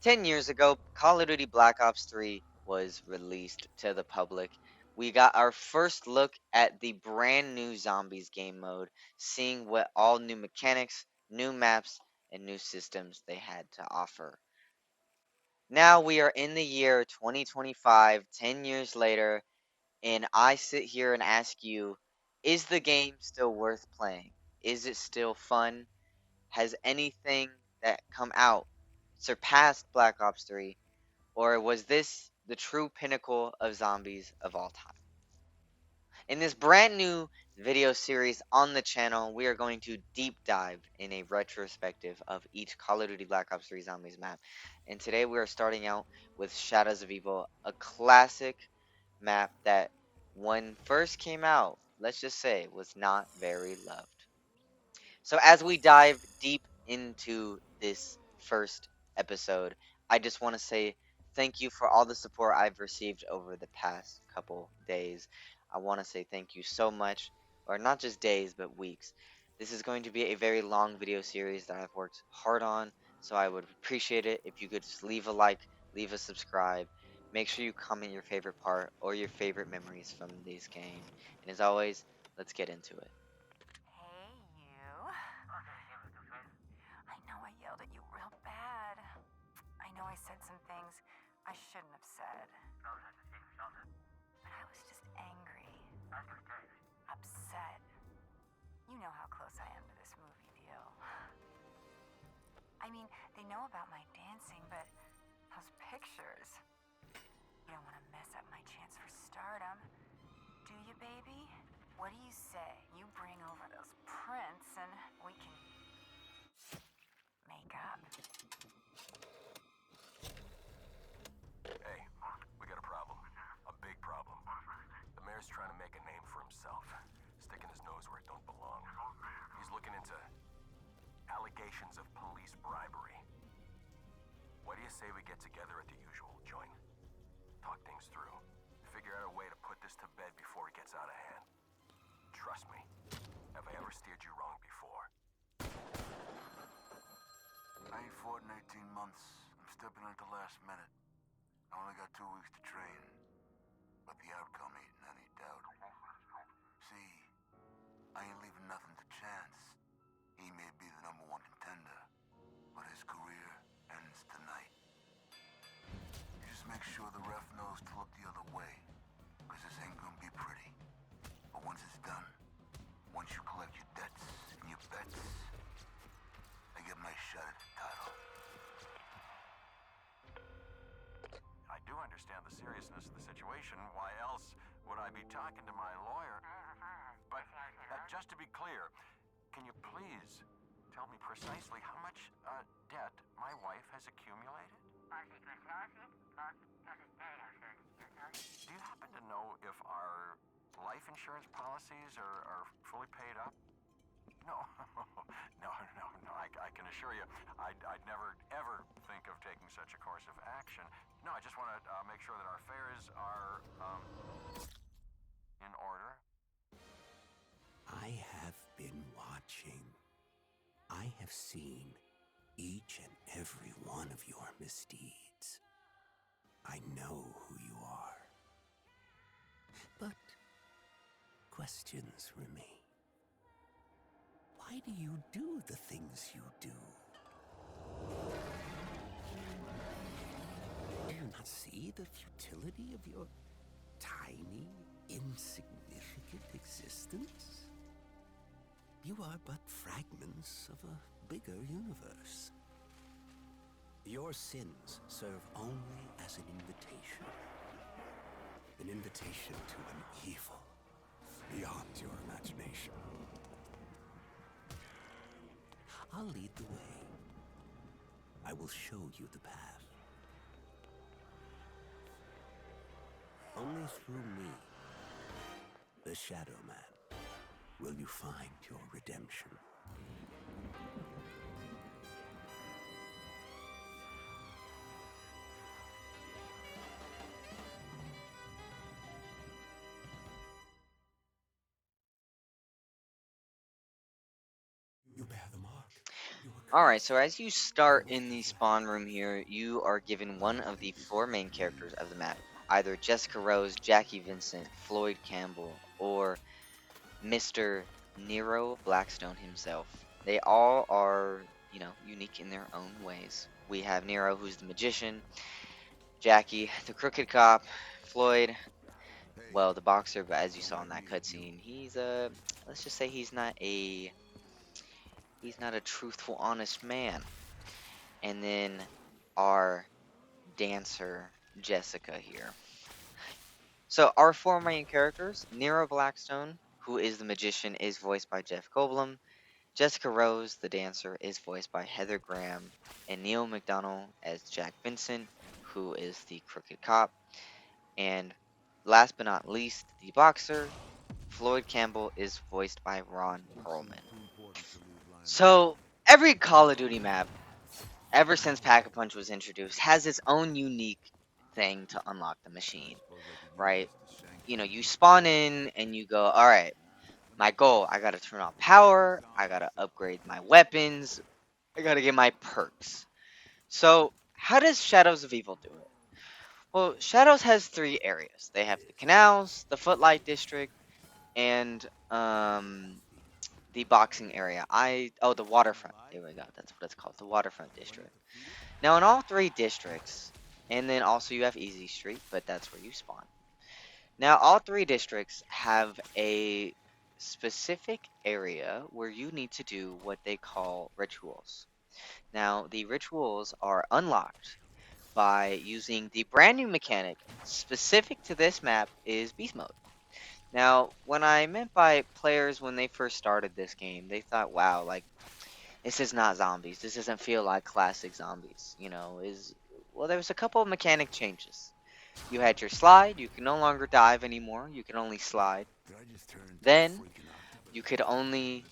10 years ago, Call of Duty Black Ops 3 was released to the public. We got our first look at the brand new Zombies game mode, seeing what all new mechanics, new maps, and new systems they had to offer. Now we are in the year 2025, 10 years later, and I sit here and ask you, is the game still worth playing? Is it still fun? Has anything that come out surpassed Black Ops 3? Or was this the true pinnacle of zombies of all time? In this brand new video series on the channel, we are going to deep dive in a retrospective of each Call of Duty Black Ops 3 Zombies map. And today we are starting out with Shadows of Evil, a classic map that when first came out, let's just say, was not very loved. So as we dive deep into this first episode, I just want to say thank you for all the support I've received over the past couple days. I want to say thank you so much, or not just days, but weeks. This is going to be a very long video series that I've worked hard on, so I would appreciate it if you could just leave a like, leave a subscribe. Make sure you comment your favorite part or your favorite memories from this game. And as always, let's get into it. Hey, you. I know I yelled at you real bad. I know I said some things I shouldn't have said. But I was just angry. Upset. You know how close I am to this movie deal. I mean, they know about my dancing, but those pictures. You don't want to mess up my chance for stardom. Do you, baby? What do you say? You bring over those prints and we can make up. Hey, we got a problem. A big problem. The mayor's trying to make a name for himself, sticking his nose where it don't belong. He's looking into allegations of police bribery. What do you say we get together at the usual joint? Talk things through. Figure out a way to put this to bed before it gets out of hand. Trust me, have I ever steered you wrong before? I ain't fought in 18 months. I'm stepping in at the last minute. I only got 2 weeks to train. But the outcome ain't in any doubt. See, I ain't leaving nothing to chance. He may be the #1 contender, but his career ends tonight. You just make sure the ref knows to look the other way, because this ain't gonna be pretty. But once it's done, once you collect your debts and your bets, I get my shot at the title. I do understand the seriousness of the situation. Why else would I be talking to my lawyer? But just to be clear, can you please tell me precisely how much debt my wife has accumulated? Do you happen to know if our life insurance policies are fully paid up? No, no. I can assure you, I'd never, ever think of taking such a course of action. No, I just want to make sure that our affairs are, in order. I have been watching. I have seen each and every one of your misdeeds. I know who you are. But questions remain. Why do you do the things you do? Do you not see the futility of your tiny, insignificant existence? You are but fragments of a bigger universe. Your sins serve only as an invitation. An invitation to an evil beyond your imagination. I'll lead the way. I will show you the path. Only through me, the Shadow Man, will you find your redemption. You bear the mark. You were Alright, so as you start in the spawn room here, you are given one of the 4 main characters of the map. Either Jessica Rose, Jackie Vincent, Floyd Campbell, or Mr. Nero Blackstone himself. They all are, unique in their own ways. We have Nero, who's the magician, Jackie, the crooked cop, Floyd, well, the boxer, but as you saw in that cutscene, he's let's just say he's not a truthful, honest man. And then our dancer, Jessica here. So our 4 main characters, Nero Blackstone, who is the magician, is voiced by Jeff Goldblum. Jessica Rose, the dancer, is voiced by Heather Graham, and Neil McDonough as Jack Vincent, who is the crooked cop. And last but not least, the boxer, Floyd Campbell, is voiced by Ron Perlman. So every Call of Duty map, ever since Pack-a-Punch was introduced, has its own unique thing to unlock the machine, right? You spawn in and you go, all right, my goal, I gotta turn on power, I gotta upgrade my weapons, I gotta get my perks. So, how does Shadows of Evil do it? Well, Shadows has 3 areas. They have the canals, the Footlight District, and the boxing area. The waterfront. There we go. That's what it's called, the waterfront district. Now, in all 3 districts, and then also you have Easy Street, but that's where you spawn. Now, all 3 districts have a specific area where you need to do what they call rituals. Now, the rituals are unlocked by using the brand new mechanic specific to this map is Beast Mode. Now, when I meant by players when they first started this game, they thought, wow, like, this is not zombies. This doesn't feel like classic zombies, well, there was a couple of mechanic changes. You had your slide, you can no longer dive anymore, you can only slide. Then you could only,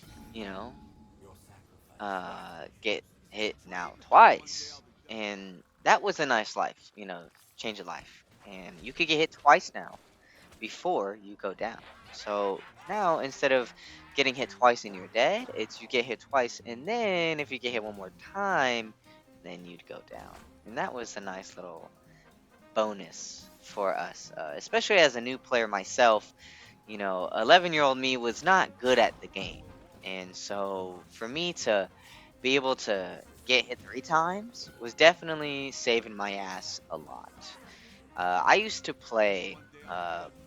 get hit now twice. And that was a nice life, change of life. And you could get hit twice now before you go down. So now instead of getting hit twice and you're dead, it's you get hit twice and then if you get hit one more time, then you'd go down. And that was a nice little bonus for us, especially as a new player myself. 11-year-old me was not good at the game. And so for me to be able to get hit 3 times was definitely saving my ass a lot. I used to play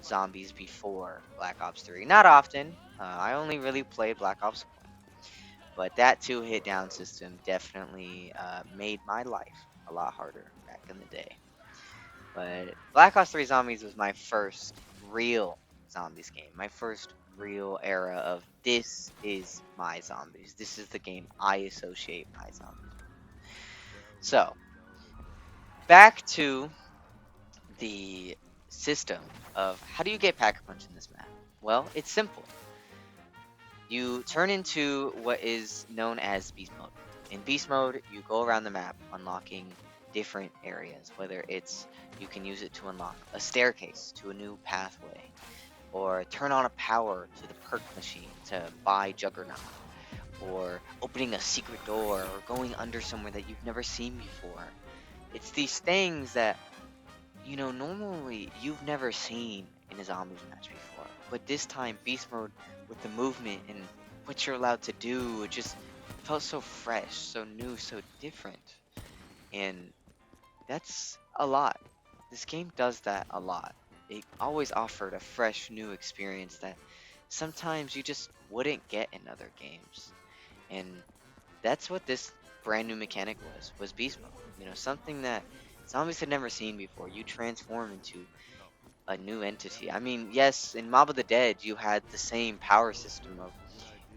zombies before Black Ops 3. Not often. I only really played Black Ops 1. But that 2-hit down system definitely made my life a lot harder back in the day. But Black Ops 3 Zombies was my first real zombies game. My first real era of this is my zombies. This is the game I associate my zombies with. So, back to the system of how do you get Pack-a-Punch in this map? Well, it's simple. You turn into what is known as Beast Mode. In Beast Mode, you go around the map unlocking different areas, whether it's you can use it to unlock a staircase to a new pathway, or turn on a power to the perk machine to buy Juggernaut, or opening a secret door, or going under somewhere that you've never seen before. It's these things that, normally you've never seen in a zombies match before. But this time, Beast Mode, with the movement and what you're allowed to do, it just felt so fresh, so new, so different. And that's a lot. This game does that a lot. It always offered a fresh, new experience that sometimes you just wouldn't get in other games. And that's what this brand new mechanic was Beast Mode. Something that zombies had never seen before. You transform into a new entity. I mean, yes, in Mob of the Dead, you had the same power system of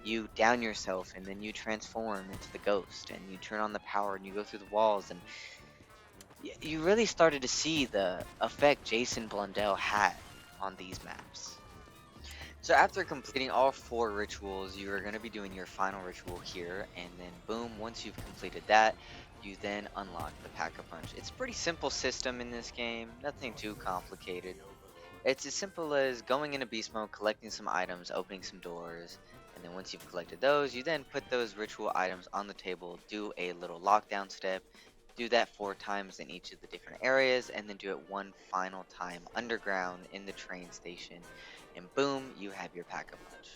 you down yourself and then you transform into the ghost and you turn on the power and you go through the walls and you really started to see the effect Jason Blundell had on these maps. So after completing all 4 rituals, you are going to be doing your final ritual here, and then boom, once you've completed that, you then unlock the Pack-a-Punch. It's a pretty simple system in this game, nothing too complicated. It's as simple as going into beast mode, collecting some items, opening some doors, And then once you've collected those, you then put those ritual items on the table, do a little lockdown step, do that 4 times in each of the different areas, and then do it one final time underground in the train station. And boom, you have your pack-a-punch.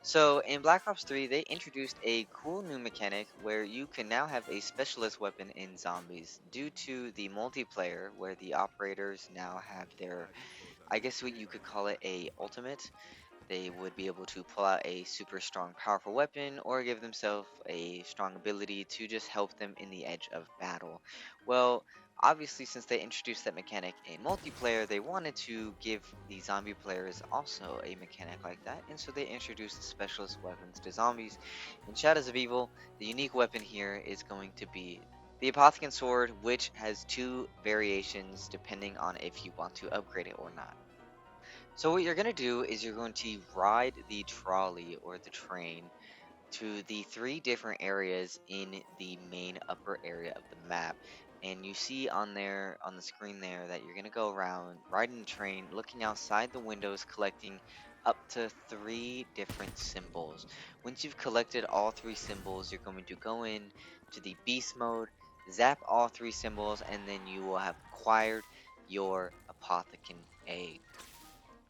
So in Black Ops 3, they introduced a cool new mechanic where you can now have a specialist weapon in zombies due to the multiplayer where the operators now have their, I guess what you could call it, a ultimate. They would be able to pull out a super strong, powerful weapon or give themselves a strong ability to just help them in the edge of battle. Well, obviously, since they introduced that mechanic in multiplayer, they wanted to give the zombie players also a mechanic like that, and so they introduced the specialist weapons to zombies. In Shadows of Evil, the unique weapon here is going to be the Apothecary Sword, which has 2 variations depending on if you want to upgrade it or not. So what you're going to do is you're going to ride the trolley or the train to the 3 different areas in the main upper area of the map. And you see on there on the screen there that you're going to go around riding the train, looking outside the windows, collecting up to 3 different symbols. Once you've collected all 3 symbols, you're going to go in to the beast mode, zap all 3 symbols, and then you will have acquired your apothecary egg.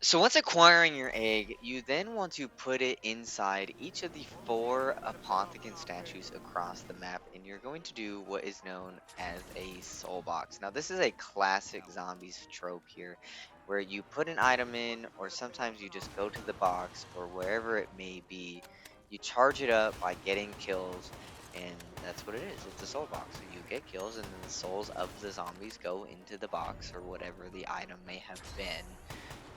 So once acquiring your egg, you then want to put it inside each of the 4 Apothecary statues across the map, and you're going to do what is known as a soul box. Now this is a classic zombies trope here, where you put an item in, or sometimes you just go to the box, or wherever it may be, you charge it up by getting kills, and that's what it is. It's a soul box. So you get kills, and then the souls of the zombies go into the box, or whatever the item may have been,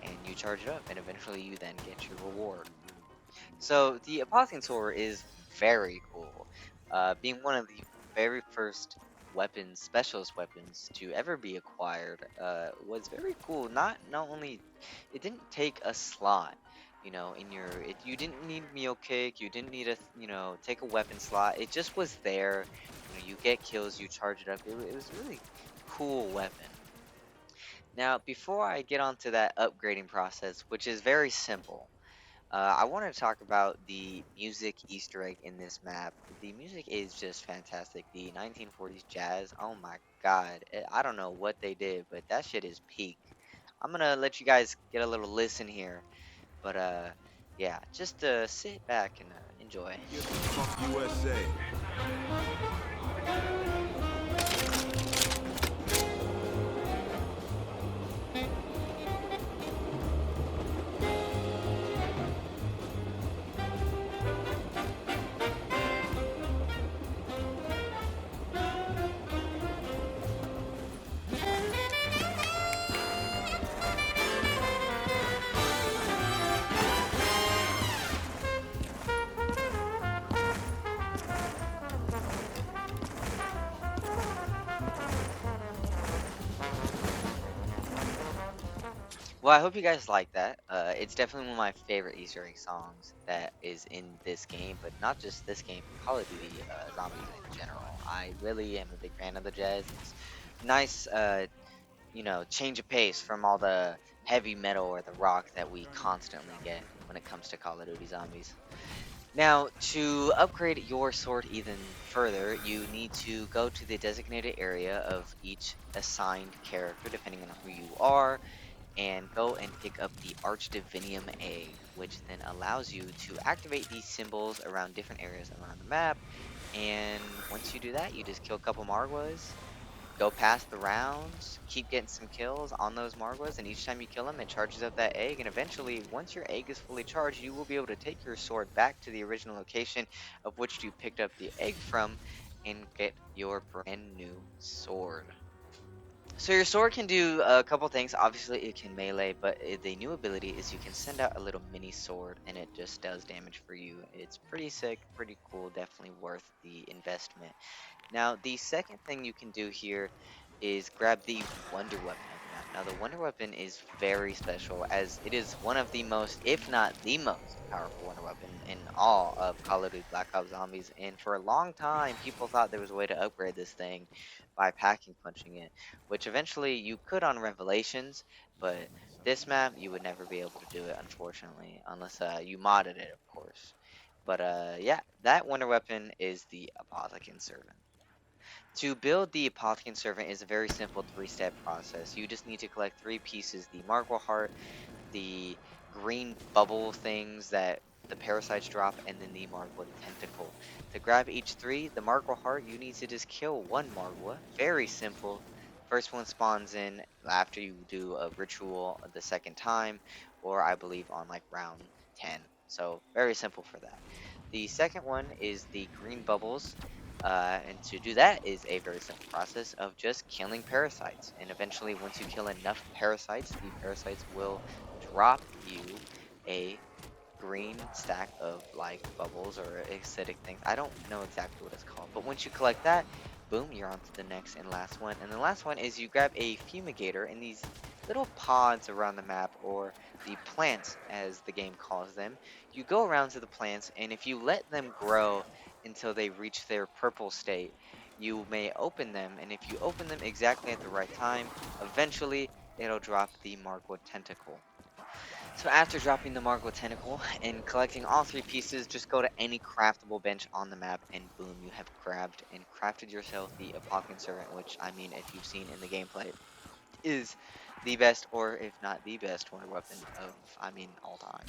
and you charge it up, and eventually you then get your reward. So the Apothecary Sword is very cool, being one of the very first weapons, specialist weapons to ever be acquired. Was very cool. Not only it didn't take a slot, in you didn't need meal kick, you didn't need take a weapon slot. It just was there. You get kills, you charge it up. It was a really cool weapon. Now, before I get onto that upgrading process, which is very simple, I want to talk about the music Easter egg in this map. The music is just fantastic. The 1940s jazz, oh my god. I don't know what they did, but that shit is peak. I'm gonna let you guys get a little listen here, but yeah, just sit back and enjoy. Fuck USA. Well, I hope you guys like that. It's definitely one of my favorite Easter egg songs that is in this game, but not just this game, Call of Duty Zombies in general. I really am a big fan of the jazz. It's nice, change of pace from all the heavy metal or the rock that we constantly get when it comes to Call of Duty Zombies. Now, to upgrade your sword even further, you need to go to the designated area of each assigned character, depending on who you are, and go and pick up the Archdivinium egg, which then allows you to activate these symbols around different areas around the map. And once you do that, you just kill a couple Margwas, go past the rounds, keep getting some kills on those Margwas, and each time you kill them, it charges up that egg. And eventually, once your egg is fully charged, you will be able to take your sword back to the original location of which you picked up the egg from and get your brand new sword. So your sword can do a couple things. Obviously, it can melee, but the new ability is you can send out a little mini sword, and it just does damage for you. It's pretty sick, pretty cool, definitely worth the investment. Now, the second thing you can do here is grab the Wonder Weapon of the map. Now, the Wonder Weapon is very special as it is one of the most, if not the most powerful Wonder Weapon in all of Call of Duty Black Ops Zombies. And for a long time, people thought there was a way to upgrade this thing by packing punching it, which eventually you could on Revelations, but this map you would never be able to do it, unfortunately, unless you modded it, of course. But yeah, that wonder weapon is the Apothecant Servant. To build the Apothecant Servant is a very simple 3-step process. You just need to collect 3 pieces: the Marble Heart, the green bubble things that the parasites drop, and then the Margwa tentacle. To grab each 3, the Margwa heart, you need to just kill 1 Margwa. Very simple. First one spawns in after you do a ritual the second time, or I believe on like round 10. So very simple for that. The second one is the green bubbles. And to do that is a very simple process of just killing parasites. And eventually, once you kill enough parasites, the parasites will drop you a green stack of like bubbles or acidic things. I don't know exactly what it's called, but once you collect that, boom, you're on to the next and last one. And the last one is you grab a fumigator in these little pods around the map, or the plants as the game calls them. You go around to the plants, and if you let them grow until they reach their purple state, you may open them, and if you open them exactly at the right time, eventually it'll drop the Margwa tentacle. So after dropping the Margwa tentacle and collecting all 3 pieces, just go to any craftable bench on the map, and boom, you have grabbed and crafted yourself the Apothecant Servant, which, I mean, if you've seen in the gameplay, is the best, or if not the best, wonder weapon of, I mean, all time.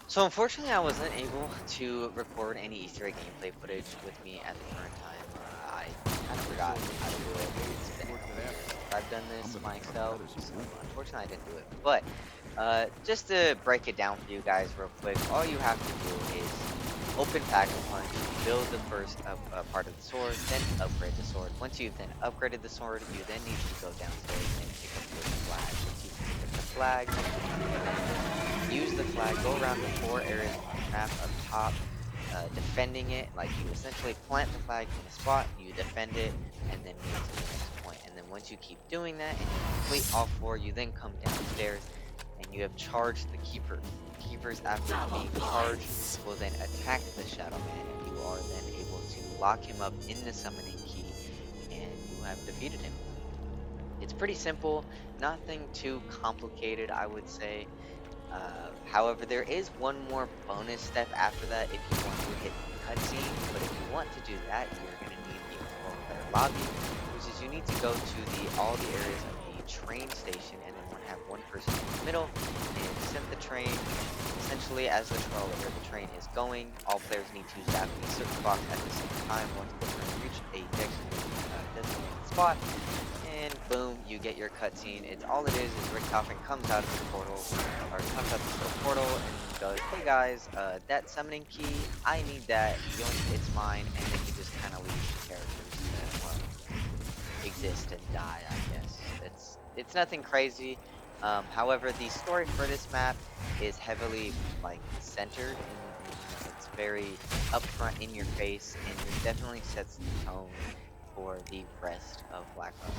So unfortunately, I wasn't able to record any Easter egg gameplay footage with me at the current time. I kind of forgot how to do it. It's been a couple years since I've done this myself, so unfortunately I didn't do it. But just to break it down for you guys real quick, all you have to do is open pack a punch, build the first part of the sword, then upgrade the sword. Once you've then upgraded the sword, you then need to go downstairs and pick up your flag. Once you pick up the flag, use the flag, go around the 4 areas on the map up top, defending it. Like, you essentially plant the flag in a spot, you defend it, and then move to the next point. And then once you keep doing that and you complete all 4, you then come downstairs and you have charged the keepers. The keepers, after being charged, will then attack the Shadow Man, and you are then able to lock him up in the summoning key, and you have defeated him. It's pretty simple, nothing too complicated, I would say. However, there is one more bonus step after that if you want to hit the cutscene, but if you want to do that, you're going to need the 4-player lobby, which is you need to go to all the areas of the train station, and then have one person in the middle and send the train. Essentially, as the train is going, all players need to zap a certain box at the same time once the train reaches a designated spot, and boom, you get your cutscene. It's all it is Rick Coffin comes out of the portal, or comes out of the portal and goes, "Hey guys, that summoning key, I need that. Yoink, it's mine." And then he just kind of leaves the characters to, well, exist and die, I guess. It's nothing crazy. However, the story for this map is heavily like centered, and it's very upfront in your face, and it definitely sets the tone for the rest of Black Ops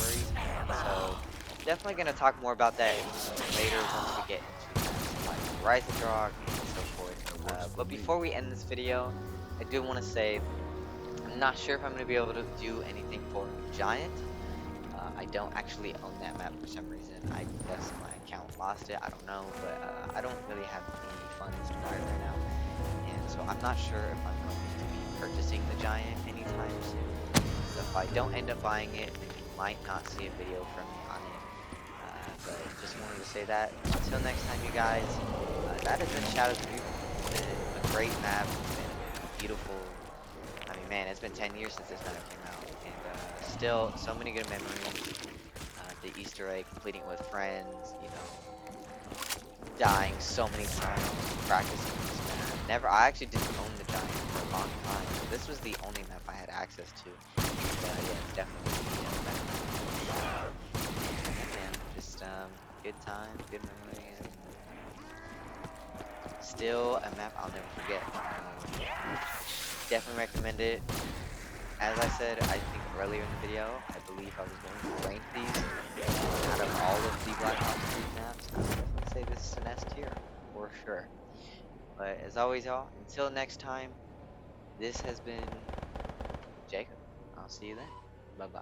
3 story. So definitely gonna talk more about that later once we get into maps like Rasensnake and so forth. But before we end this video, I do want to say I'm not sure if I'm gonna be able to do anything for Giant. I don't actually own that map for some reason. I guess my account lost it. I don't know, but I don't really have any funds to buy it right now, and so I'm not sure if I'm going to be purchasing the Giant anytime soon. So if I don't end up buying it, then you might not see a video from me on it. But just wanted to say that. Until next time, you guys. That has been Shadows of Evil. It's been a great map. It's been beautiful. I mean, man, it's been 10 years since this map came out, and still so many good memories. The Easter egg, completing it with friends, dying so many times, practicing this map. I actually didn't own the Giant for a long time. This was the only map I had access to. But yeah, it's definitely the best map. And just good times, good memories, and still a map I'll never forget. Definitely recommend it. As I said, I think earlier in the video, I believe I was going to rank these. Out of all of the Black Ops 3 maps, I would definitely say this is an S tier, for sure. But as always, y'all, until next time, this has been Jacob. I'll see you then. Bye-bye.